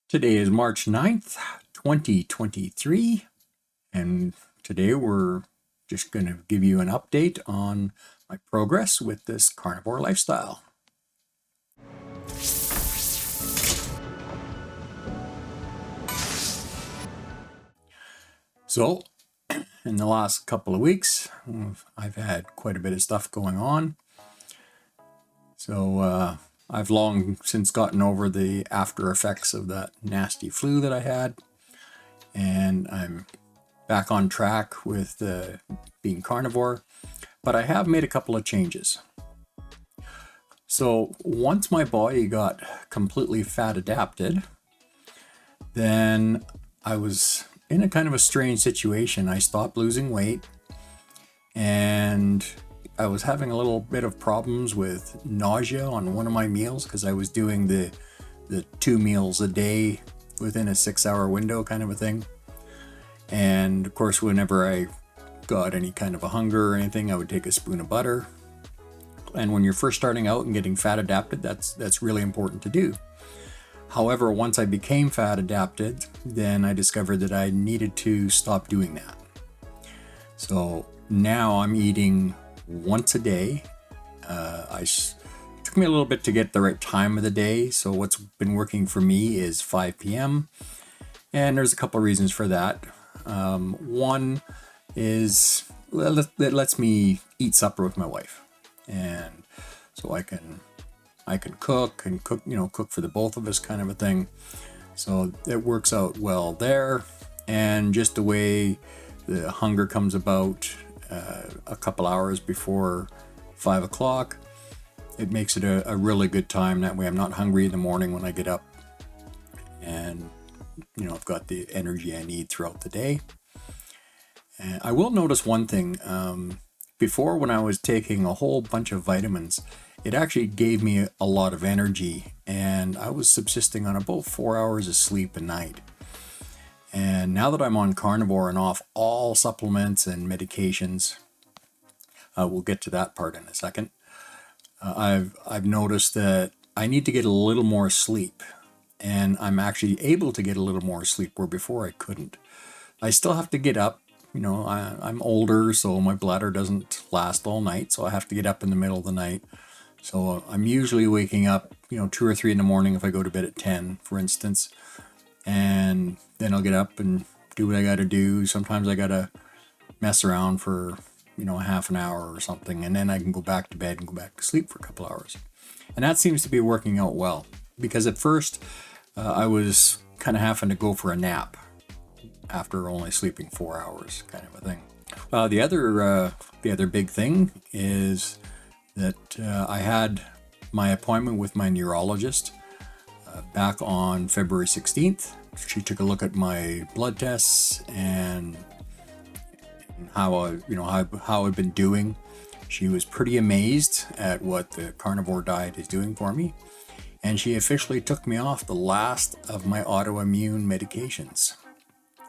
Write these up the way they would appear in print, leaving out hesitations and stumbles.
Today is March 9th, 2023, and today we're just going to give you an update on my progress with this carnivore lifestyle. So, in the last couple of weeks, I've had quite a bit of stuff going on. So, I've long since gotten over the after effects of that nasty flu that I had, and I'm back on track with being carnivore, but I have made a couple of changes. So once my body got completely fat adapted, then I was in a kind of a strange situation. I stopped losing weight, and I was having a little bit of problems with nausea on one of my meals because I was doing the 2 meals a day within a 6-hour window kind of a thing. And of course, whenever I got any kind of a hunger or anything, I would take a spoon of butter. And when you're first starting out and getting fat adapted, that's really important to do. However, once I became fat adapted, then I discovered that I needed to stop doing that. So now I'm eating once a day. It took me a little bit to get the right time of the day. So what's been working for me is 5 p.m. And there's a couple of reasons for that. One is it lets me eat supper with my wife, and so I can cook for the both of us kind of a thing. So it works out well there, and just the way the hunger comes about a couple hours before 5 o'clock, it makes it a really good time. That way I'm not hungry in the morning when I get up, and I've got the energy I need throughout the day. And I will notice one thing. Before, when I was taking a whole bunch of vitamins, it actually gave me a lot of energy, and I was subsisting on about 4 hours of sleep a night. And now that I'm on carnivore and off all supplements and medications, we'll get to that part in a second. I've noticed that I need to get a little more sleep, and I'm actually able to get a little more sleep where before I couldn't. I still have to get up. I'm older, so my bladder doesn't last all night, so I have to get up in the middle of the night. So I'm usually waking up, 2 or 3 in the morning if I go to bed at 10, for instance. And then I'll get up and do what I got to do. Sometimes I got to mess around for, half an hour or something, and then I can go back to bed and go back to sleep for a couple hours. And that seems to be working out well, because at first I was kind of having to go for a nap after only sleeping 4 hours, kind of a thing. The other big thing is that I had my appointment with my neurologist back on February 16th. She took a look at my blood tests and how I've been doing. She was pretty amazed at what the carnivore diet is doing for me, and she officially took me off the last of my autoimmune medications,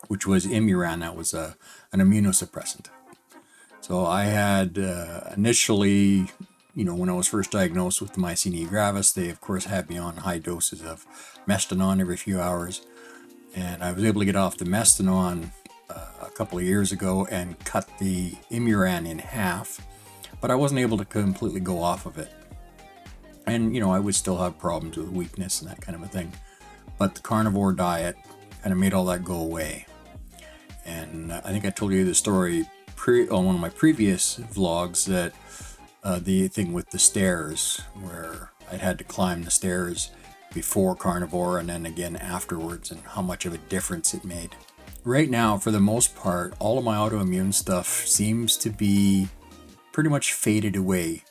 which was Imuran. That was an immunosuppressant. So I had initially, when I was first diagnosed with myasthenia gravis, they of course had me on high doses of Mestinon every few hours. And I was able to get off the Mestinon a couple of years ago and cut the Imuran in half, but I wasn't able to completely go off of it. And, I would still have problems with weakness and that kind of a thing. But the carnivore diet kind of made all that go away. And I think I told you the story on one of my previous vlogs, that the thing with the stairs, where I had to climb the stairs before carnivore and then again afterwards, and how much of a difference it made. Right now, for the most part, all of my autoimmune stuff seems to be pretty much faded away.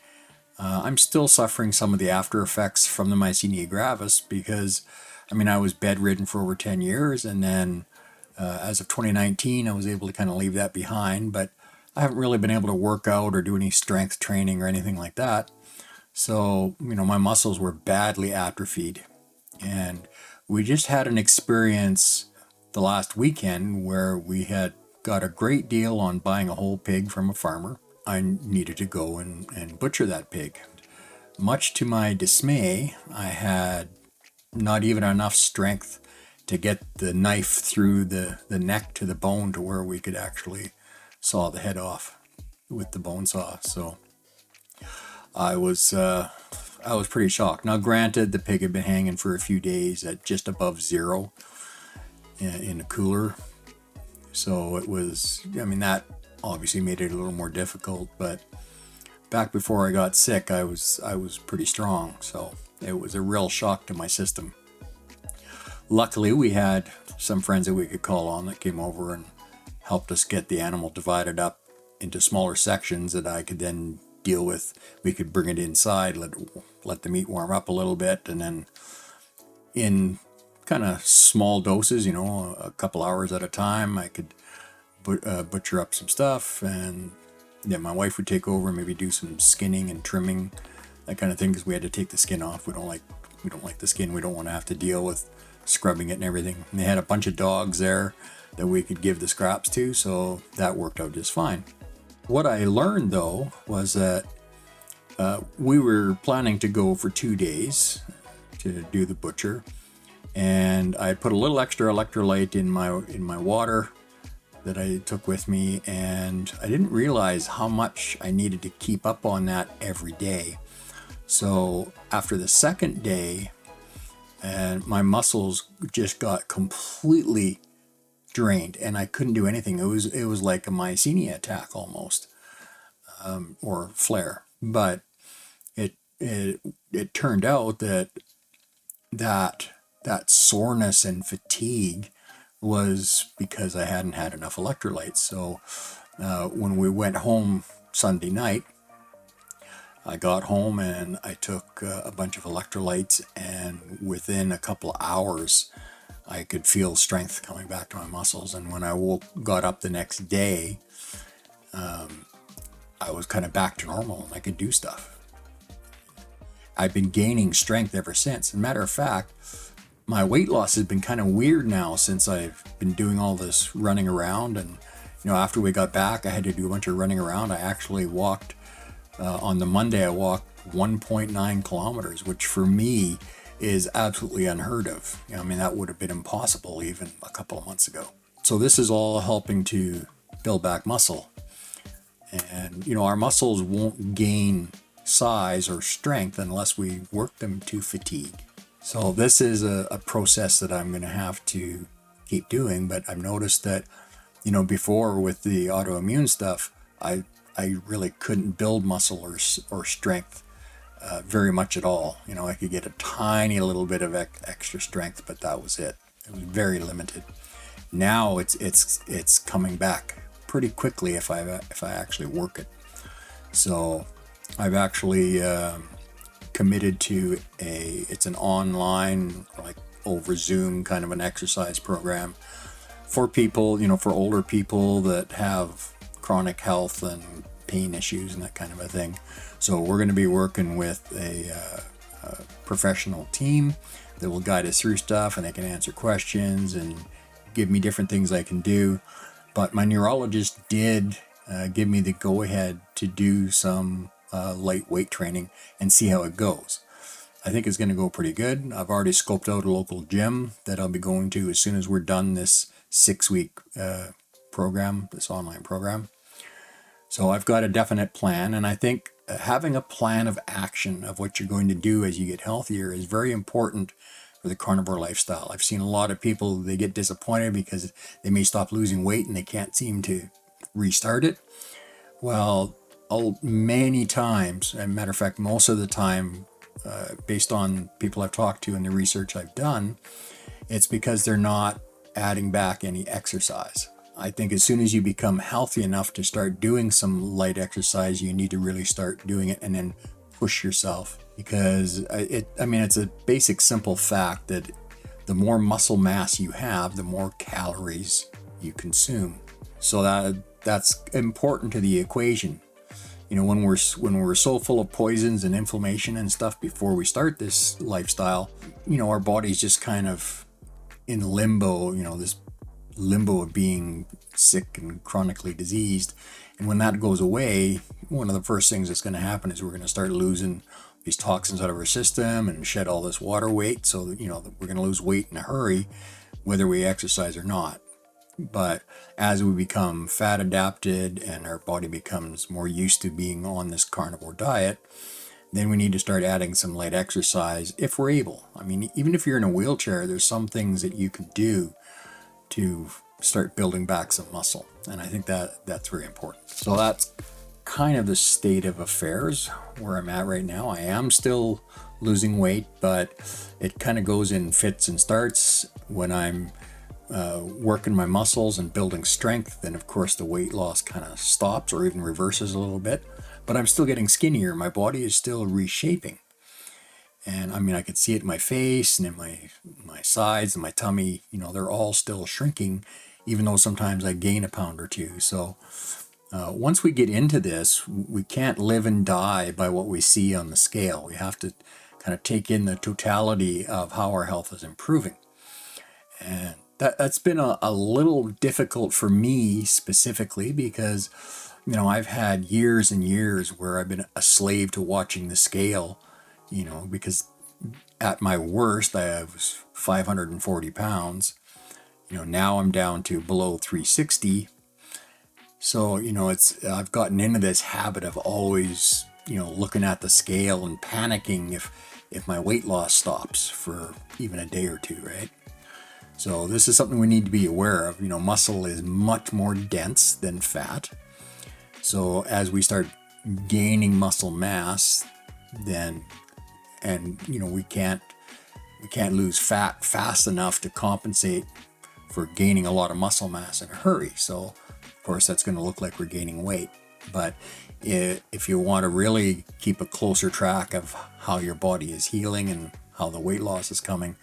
I'm still suffering some of the after effects from the myasthenia gravis because, I was bedridden for over 10 years, and then as of 2019, I was able to kind of leave that behind, but I haven't really been able to work out or do any strength training or anything like that. So, my muscles were badly atrophied. And we just had an experience the last weekend where we had got a great deal on buying a whole pig from a farmer. I needed to go and butcher that pig. Much to my dismay, I had not even enough strength to get the knife through the neck to the bone to where we could actually saw the head off with the bone saw. So I was pretty shocked. Now, granted, the pig had been hanging for a few days at just above zero in a cooler. So it was, I mean, that obviously made it a little more difficult, but back before I got sick, I was pretty strong. So it was a real shock to my system. Luckily, we had some friends that we could call on that came over and helped us get the animal divided up into smaller sections that I could then deal with. We could bring it inside, let the meat warm up a little bit, and then in kind of small doses, you know, a couple hours at a time, I could butcher up some stuff, and then my wife would take over and maybe do some skinning and trimming, that kind of thing, because we had to take the skin off. We don't like the skin. We don't want to have to deal with scrubbing it and everything. And they had a bunch of dogs there that we could give the scraps to, so that worked out just fine. What I learned though was that we were planning to go for 2 days to do the butcher, and I put a little extra electrolyte in my water that I took with me, and I didn't realize how much I needed to keep up on that every day. So after the second day, and my muscles just got completely drained, and I couldn't do anything. It was like a myasthenia attack almost, or flare. But it turned out that soreness and fatigue was because I hadn't had enough electrolytes. So when we went home Sunday night, I got home and I took a bunch of electrolytes, and within a couple of hours, I could feel strength coming back to my muscles. And when I got up the next day, I was kind of back to normal and I could do stuff. I've been gaining strength ever since. As a matter of fact, my weight loss has been kind of weird now since I've been doing all this running around. And, you know, after we got back, I had to do a bunch of running around. I actually walked, on the Monday, I walked 1.9 kilometers, which for me is absolutely unheard of. You know, I mean, that would have been impossible even a couple of months ago. So this is all helping to build back muscle. And, you know, our muscles won't gain size or strength unless we work them to fatigue. So this is a process that I'm going to have to keep doing. But I've noticed that, you know, before with the autoimmune stuff, I really couldn't build muscle or strength very much at all. You know, I could get a tiny little bit of extra strength, but that was it. It was very limited. Now it's coming back pretty quickly if I actually work it. So I've actually committed to it's an online, like over Zoom kind of an exercise program for people, you know, for older people that have chronic health and pain issues and that kind of a thing. So we're going to be working with a professional team that will guide us through stuff, and they can answer questions and give me different things I can do. But my neurologist did give me the go-ahead to do some light weight training and see how it goes. I think it's going to go pretty good. I've already scoped out a local gym that I'll be going to as soon as we're done this 6-week program, this online program. So I've got a definite plan, and I think having a plan of action of what you're going to do as you get healthier is very important for the carnivore lifestyle. I've seen a lot of people, they get disappointed because they may stop losing weight and they can't seem to restart it. Well, many times, as a matter of fact, most of the time, based on people I've talked to and the research I've done, it's because they're not adding back any exercise. I think as soon as you become healthy enough to start doing some light exercise, you need to really start doing it and then push yourself, because it's a basic simple fact that the more muscle mass you have, the more calories you consume. So that's important to the equation. You know, when we're so full of poisons and inflammation and stuff before we start this lifestyle, you know, our body's just kind of in limbo, you know, this limbo of being sick and chronically diseased. And when that goes away, one of the first things that's going to happen is we're going to start losing these toxins out of our system and shed all this water weight. So, you know, we're going to lose weight in a hurry. whether we exercise or not. But as we become fat adapted and our body becomes more used to being on this carnivore diet, then we need to start adding some light exercise if we're able. I mean, even if you're in a wheelchair, there's some things that you can do to start building back some muscle. And I think that's very important. So that's kind of the state of affairs where I'm at right now. I am still losing weight, but it kind of goes in fits and starts. When I'm working my muscles and building strength, then of course the weight loss kind of stops or even reverses a little bit. But I'm still getting skinnier. My body is still reshaping. And I mean, I could see it in my face and in my sides and my tummy. You know, they're all still shrinking, even though sometimes I gain a pound or two. So once we get into this, we can't live and die by what we see on the scale. We have to kind of take in the totality of how our health is improving. And that's been a little difficult for me specifically because, you know, I've had years and years where I've been a slave to watching the scale, you know, because at my worst, I was 540 pounds. You know, now I'm down to below 360. So, you know, I've gotten into this habit of always, you know, looking at the scale and panicking if my weight loss stops for even a day or two, right? So this is something we need to be aware of. You know, muscle is much more dense than fat. So as we start gaining muscle mass, then, and you know, we can't lose fat fast enough to compensate for gaining a lot of muscle mass in a hurry. So of course that's going to look like we're gaining weight. But if you want to really keep a closer track of how your body is healing and how the weight loss is coming,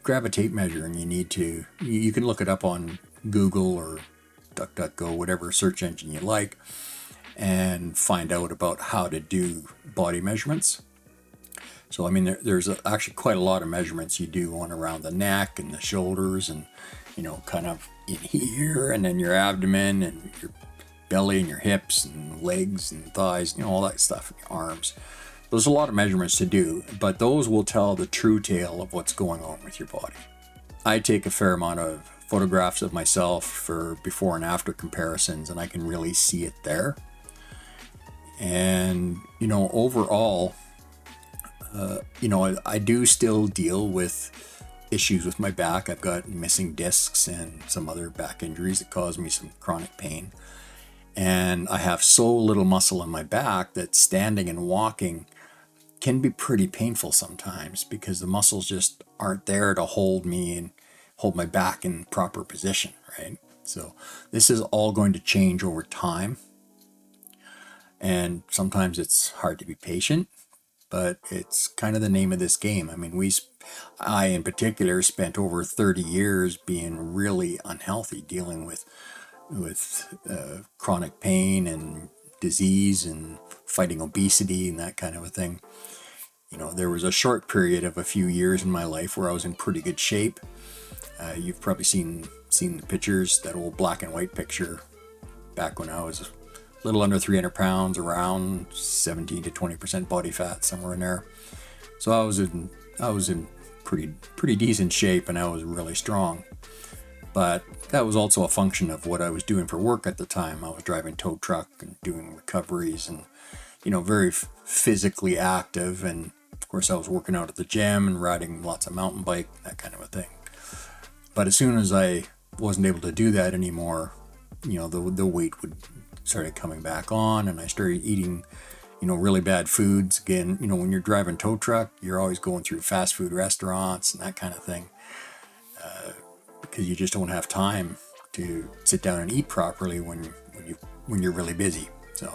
grab a tape measure, and you can look it up on Google or DuckDuckGo, whatever search engine you like, and find out about how to do body measurements. So I mean, there's actually quite a lot of measurements you do on around the neck and the shoulders, and you know, kind of in here, and then your abdomen and your belly and your hips and legs and thighs, you know, all that stuff, and your arms. There's a lot of measurements to do, but those will tell the true tale of what's going on with your body. I take a fair amount of photographs of myself for before and after comparisons, and I can really see it there. And, you know, overall, you know, I do still deal with issues with my back. I've got missing discs and some other back injuries that cause me some chronic pain. And I have so little muscle in my back that standing and walking can be pretty painful sometimes because the muscles just aren't there to hold me and hold my back in proper position, right? So this is all going to change over time. And sometimes it's hard to be patient, but it's kind of the name of this game. I mean, I in particular spent over 30 years being really unhealthy, dealing with chronic pain and disease and fighting obesity and that kind of a thing. You know, there was a short period of a few years in my life where I was in pretty good shape. You've probably seen the pictures, that old black and white picture back when I was a little under 300 pounds, around 17 to 20% body fat, somewhere in there. So I was in pretty decent shape, and I was really strong. But that was also a function of what I was doing for work at the time. I was driving tow truck and doing recoveries and, you know, very physically active. And of course I was working out at the gym and riding lots of mountain bike, that kind of a thing. But as soon as I wasn't able to do that anymore, you know, the weight started coming back on, and I started eating, you know, really bad foods. Again, you know, when you're driving tow truck, you're always going through fast food restaurants and that kind of thing. Because you just don't have time to sit down and eat properly when you're really busy. So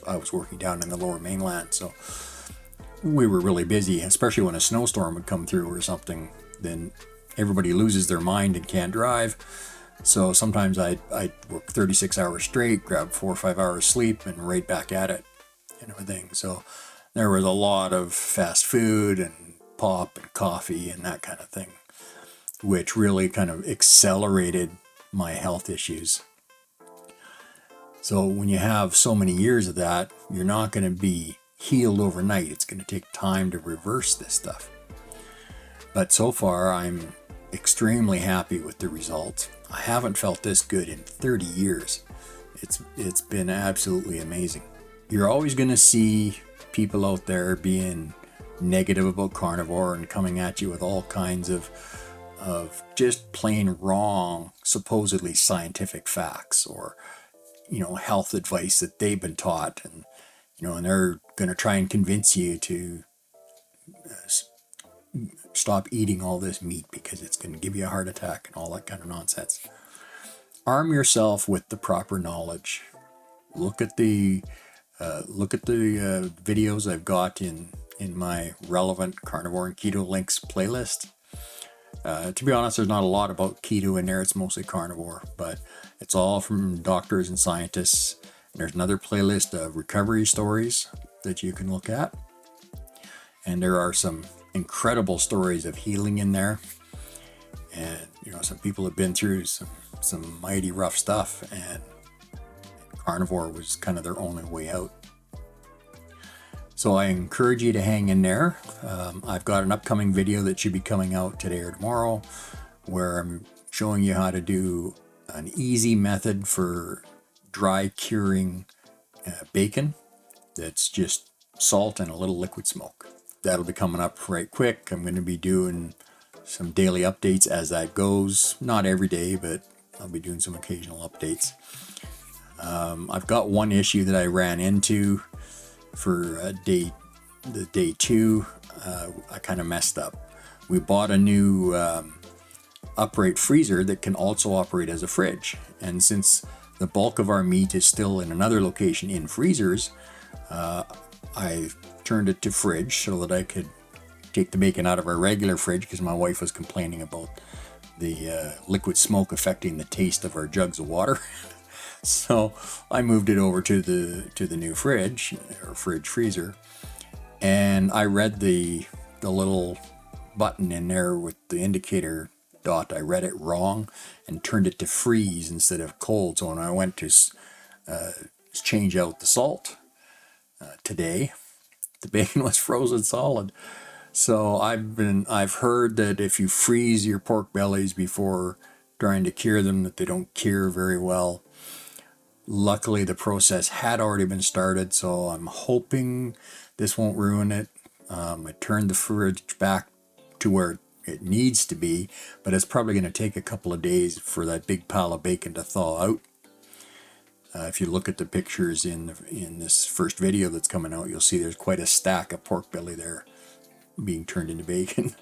I was working down in the Lower Mainland, so we were really busy, especially when a snowstorm would come through or something. Then everybody loses their mind and can't drive. So sometimes I'd work 36 hours straight, grab 4 or 5 hours sleep, and right back at it, and everything. So there was a lot of fast food and pop and coffee and that kind of thing, which really kind of accelerated my health issues. So when you have so many years of that, you're not going to be healed overnight. It's going to take time to reverse this stuff. But so far, I'm extremely happy with the results. I haven't felt this good in 30 years. It's been absolutely amazing. You're always going to see people out there being negative about carnivore and coming at you with all kinds of just plain wrong, supposedly scientific facts, or health advice that they've been taught, and and they're going to try and convince you to stop eating all this meat because it's going to give you a heart attack and all that kind of nonsense. Arm yourself with the proper knowledge. Look at the videos I've got in my relevant carnivore and keto links playlist. To be honest, there's not a lot about keto in there. It's mostly carnivore, but it's all from doctors and scientists. And there's another playlist of recovery stories that you can look at. And there are some incredible stories of healing in there. And, some people have been through some mighty rough stuff, and carnivore was kind of their only way out. So I encourage you to hang in there. I've got an upcoming video that should be coming out today or tomorrow where I'm showing you how to do an easy method for dry curing bacon that's just salt and a little liquid smoke. That'll be coming up right quick. I'm going to be doing some daily updates as that goes. Not every day, but I'll be doing some occasional updates. I've got one issue that I ran into for day 2. I kind of messed up. We bought a new upright freezer that can also operate as a fridge, and since the bulk of our meat is still in another location in freezers, I turned it to fridge so that I could take the bacon out of our regular fridge, because my wife was complaining about the liquid smoke affecting the taste of our jugs of water. So I moved it over to the new fridge, or fridge freezer, and I read the little button in there with the indicator dot. I read it wrong and turned it to freeze instead of cold. So when I went to change out the salt today, the bacon was frozen solid. So I've heard that if you freeze your pork bellies before trying to cure them, that they don't cure very well. Luckily, the process had already been started, so I'm hoping this won't ruin it. I turned the fridge back to where it needs to be, but it's probably going to take a couple of days for that big pile of bacon to thaw out. If you look at the pictures in this first video that's coming out, you'll see there's quite a stack of pork belly there being turned into bacon.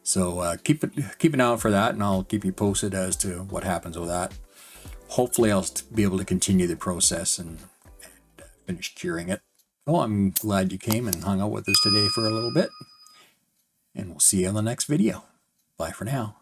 So keep an eye out for that, and I'll keep you posted as to what happens with that. Hopefully I'll be able to continue the process and finish curing it. Well, I'm glad you came and hung out with us today for a little bit, and we'll see you on the next video. Bye for now.